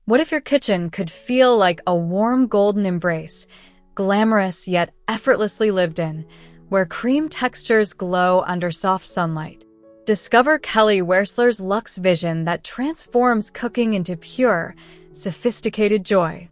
What if your kitchen could feel like a warm golden embrace, glamorous yet effortlessly lived in, where cream textures glow under soft sunlight? Discover Kelly Wearstler's Luxe vision that transforms cooking into pure, sophisticated joy.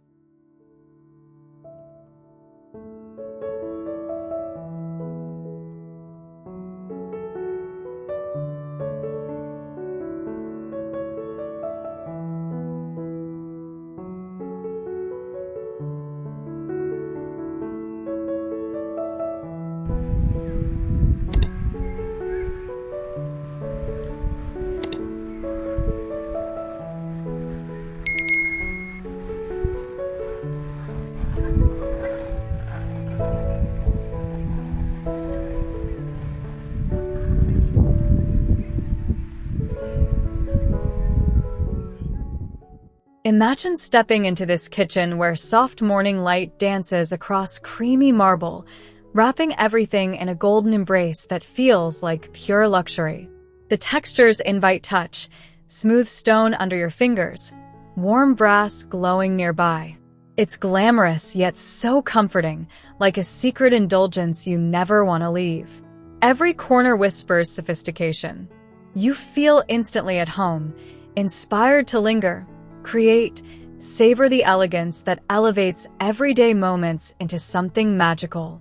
Imagine stepping into this kitchen where soft morning light dances across creamy marble, wrapping everything in a golden embrace that feels like pure luxury. The textures invite touch, smooth stone under your fingers, warm brass glowing nearby. It's glamorous yet so comforting, like a secret indulgence you never want to leave. Every corner whispers sophistication. You feel instantly at home, inspired to linger, create, savor the elegance that elevates everyday moments into something magical.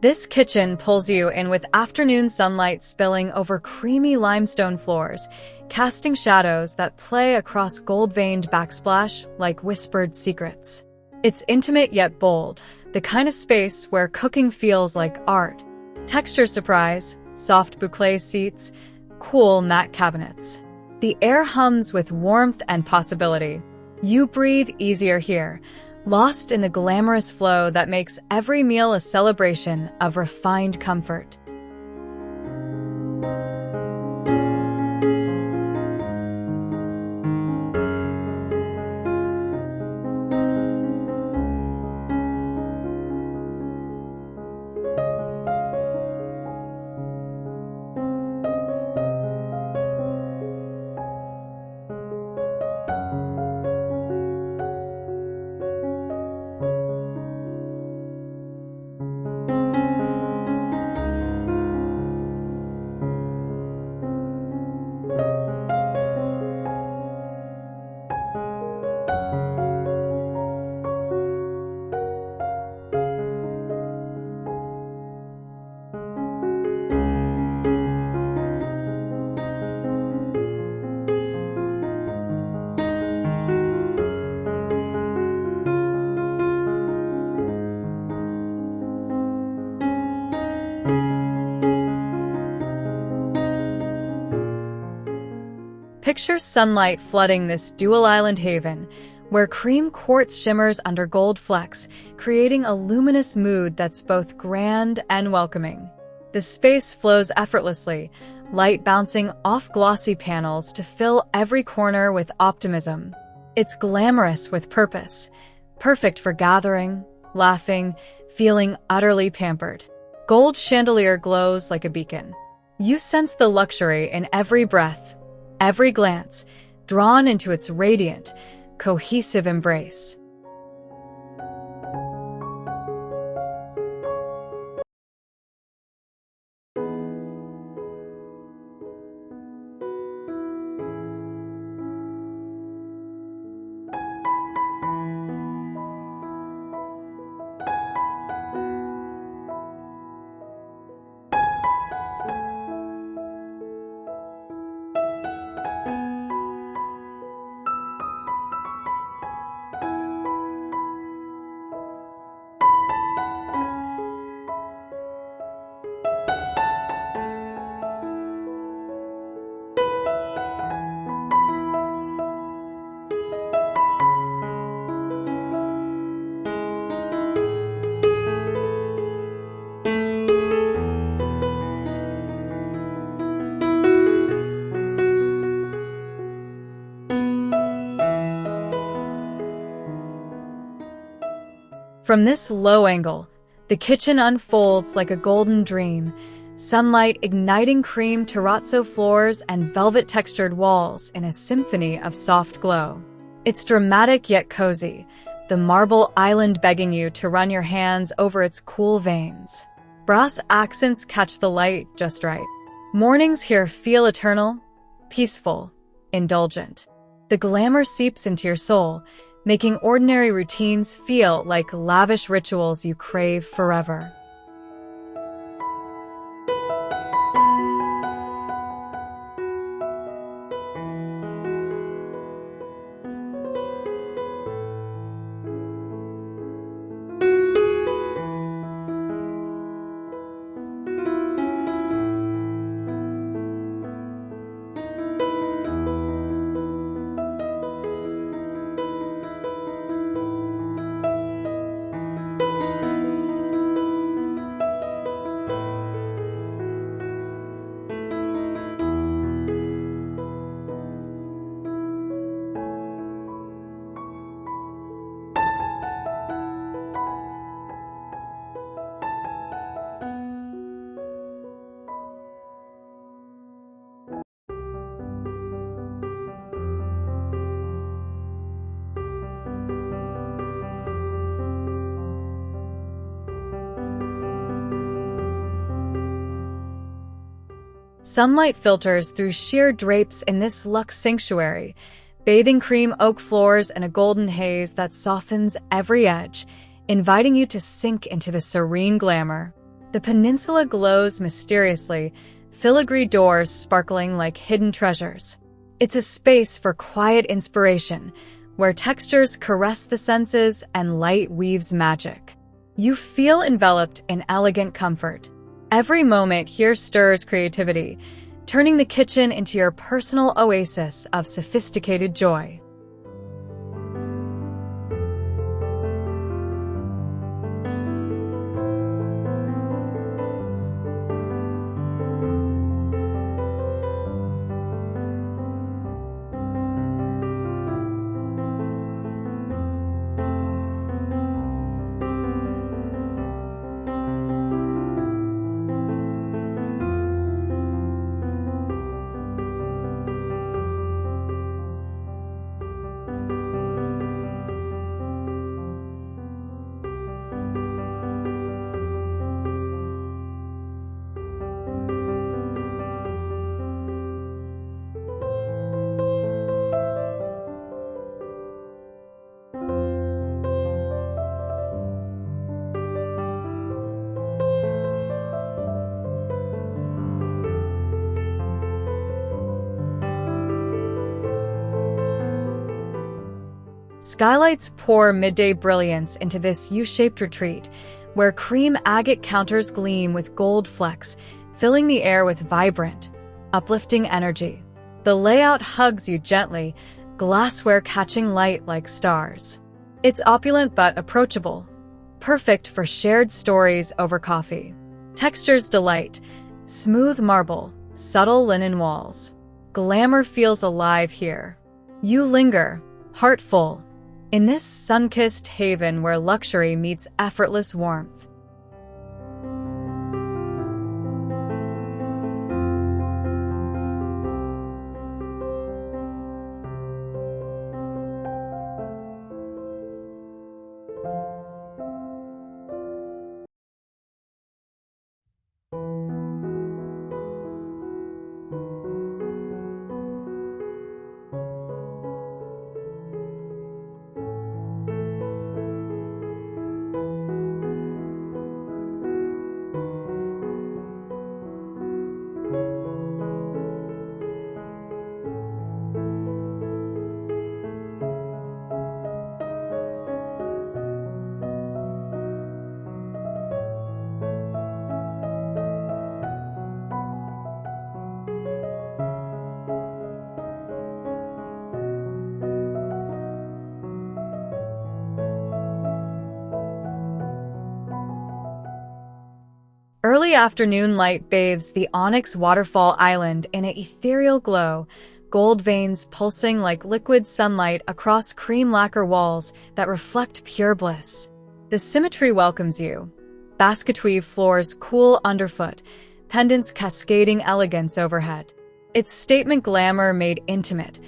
This kitchen pulls you in with afternoon sunlight spilling over creamy limestone floors, casting shadows that play across gold-veined backsplash like whispered secrets. It's intimate yet bold, the kind of space where cooking feels like art. Texture surprise, soft boucle seats, cool matte cabinets. The air hums with warmth and possibility. You breathe easier here, lost in the glamorous flow that makes every meal a celebration of refined comfort. Picture sunlight flooding this dual-island haven, where cream quartz shimmers under gold flecks, creating a luminous mood that's both grand and welcoming. The space flows effortlessly, light bouncing off glossy panels to fill every corner with optimism. It's glamorous with purpose, perfect for gathering, laughing, feeling utterly pampered. Gold chandelier glows like a beacon. You sense the luxury in every breath, every glance, drawn into its radiant, cohesive embrace. From this low angle, the kitchen unfolds like a golden dream, sunlight igniting cream terrazzo floors and velvet-textured walls in a symphony of soft glow. It's dramatic yet cozy, the marble island begging you to run your hands over its cool veins. Brass accents catch the light just right. Mornings here feel eternal, peaceful, indulgent. The glamour seeps into your soul, making ordinary routines feel like lavish rituals you crave forever. Sunlight filters through sheer drapes in this luxe sanctuary, bathing cream oak floors in a golden haze that softens every edge, inviting you to sink into the serene glamour. The peninsula glows mysteriously, filigree doors sparkling like hidden treasures. It's a space for quiet inspiration, where textures caress the senses and light weaves magic. You feel enveloped in elegant comfort. Every moment here stirs creativity, turning the kitchen into your personal oasis of sophisticated joy. Skylights pour midday brilliance into this U-shaped retreat, where cream agate counters gleam with gold flecks, filling the air with vibrant, uplifting energy. The layout hugs you gently, glassware catching light like stars. It's opulent but approachable, perfect for shared stories over coffee. Textures delight, smooth marble, subtle linen walls. Glamour feels alive here. You linger, heart full, in this sun-kissed haven where luxury meets effortless warmth. Early afternoon light bathes the onyx waterfall island in an ethereal glow, gold veins pulsing like liquid sunlight across cream lacquer walls that reflect pure bliss. The symmetry welcomes you. Basket-weave floors cool underfoot, pendants cascading elegance overhead. It's statement glamour made intimate,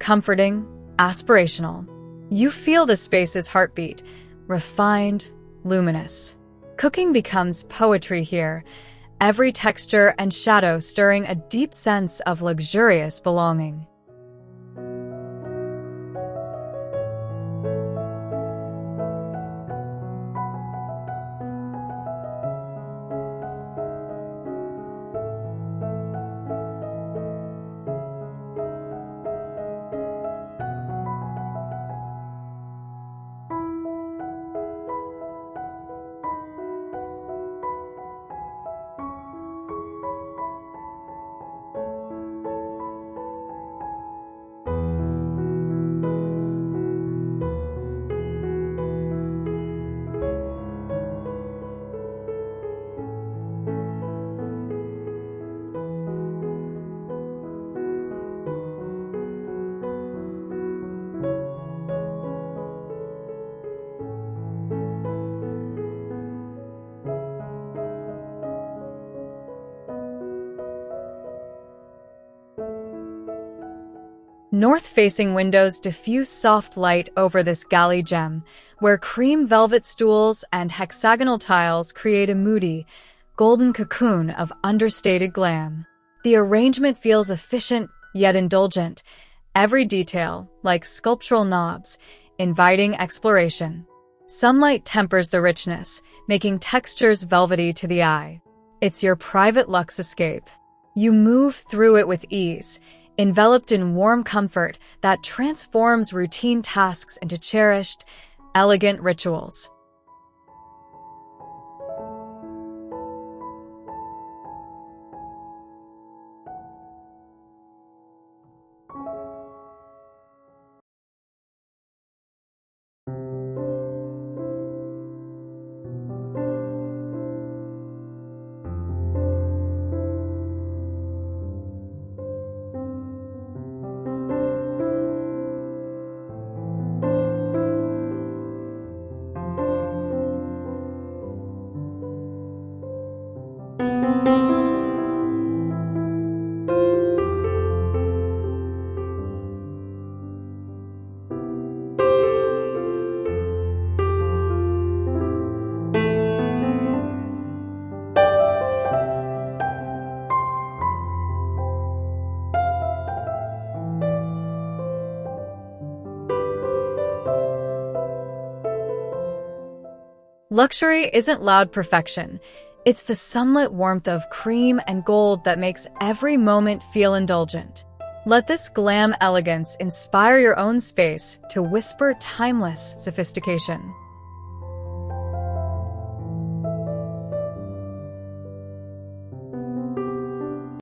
comforting, aspirational. You feel the space's heartbeat, refined, luminous. Cooking becomes poetry here, every texture and shadow stirring a deep sense of luxurious belonging. North-facing windows diffuse soft light over this galley gem, where cream velvet stools and hexagonal tiles create a moody, golden cocoon of understated glam. The arrangement feels efficient yet indulgent, every detail, like sculptural knobs, inviting exploration. Sunlight tempers the richness, making textures velvety to the eye. It's your private luxe escape. You move through it with ease, enveloped in warm comfort that transforms routine tasks into cherished, elegant rituals. Luxury isn't loud perfection. It's the sunlit warmth of cream and gold that makes every moment feel indulgent. Let this glam elegance inspire your own space to whisper timeless sophistication.